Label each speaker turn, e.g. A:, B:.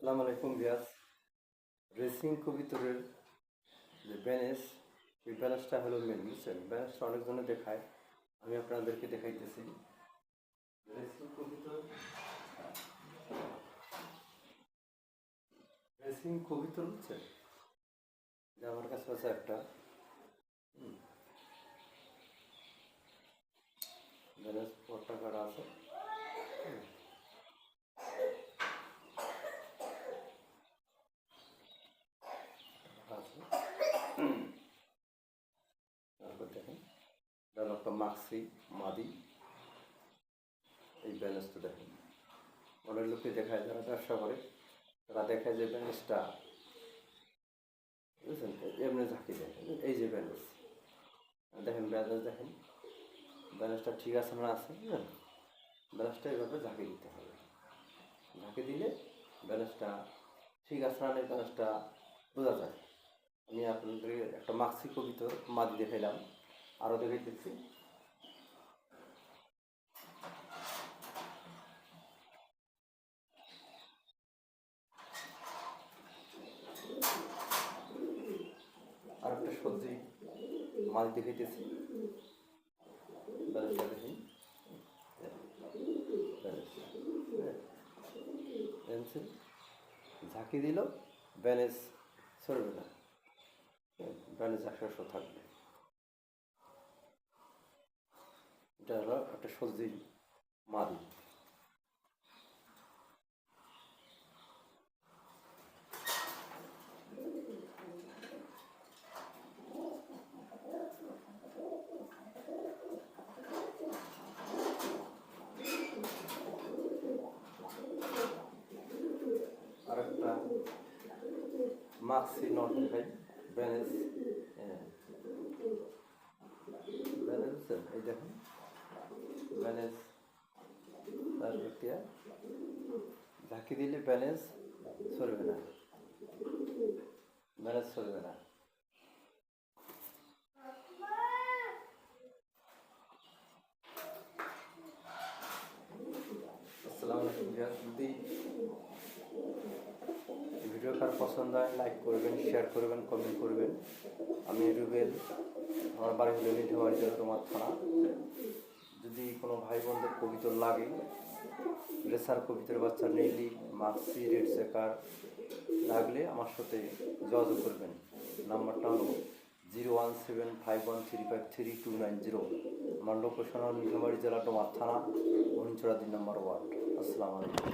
A: আসসালামু আলাইকুম ভিয়াস। রেসিং কবিতরের যে ব্যালেন্স, এই ব্যালেন্সটা হলো মেন, বুঝছেন? ব্যালেন্সটা অনেকজনে দেখায়, আমি আপনাদেরকে দেখাইতেছি। রেসিং কবিতর বুঝছেন, যে আমার কাছে আছে একটা ব্যালেন্স পট্টা কাটা আছে। তারপর দেখেন, এটা হলো একটা মাক্সি মাদি। এই ব্যালেন্সটা দেখেন, অনেক লোককে দেখায়, যারা ব্যবসা করে তারা দেখায় যে ব্যালেন্সটা, বুঝছেন, এমনি ঝাঁকি দেখেন। এই যে ব্যালেন্স দেখেন, ব্যালেন্সটা ঠিক আছে না আছে, বুঝলেন? ব্যালেন্সটা এইভাবে ঝাঁকি দিতে হবে। ঝাঁকি দিলে ব্যালেন্সটা ঠিক আছে না নেই, ব্যালেন্সটা বোঝা যায়। আমি আপনাদের একটা মাক্সি কবিতর মাদি দেখাইলাম, আরও দেখাইতেছি। আর একটা সবজি মাদি দেখাইতেছি, ব্যালেন্সটা দেখুন। পেন্সিল ঝাঁকি দিল, ব্যালেন্স সরবে না, ব্যালেন্স 100 থাকবে। এটা হলো একটা সবজি মাদি। আর একটা মাক্সি নট দেখাই, ব্যালেন্স ব্যালেন্স এই দেখুন, ব্যালেন্স তার প্রক্রিয়া ঝাঁকি দিলে ব্যালেন্স চলবে না, ব্যালেন্স চলবে না। আসসালামু আলাইকুম। যদি ভিডিও কার পছন্দ হয়, লাইক করবেন, শেয়ার করবেন, কমেন্ট করবেন। আমি রুবেল, আমার বাড়ি হলো নীলফামারী জেলা তোমার থানা। যদি কোনো ভাই বোনদের কবিতর লাগে, রেসার কবিতর বাচ্চা নীলি মাক্সি রেড চেকার লাগলে আমার সাথে যোগাযোগ করবেন। নাম্বারটা হলো 017513532990। আমার লোকেশন হল নীলফামারী জেলা তোমার থানা, মহিনচড়া 2 নম্বর ওয়ার্ড। আসসালামু আলাইকুম।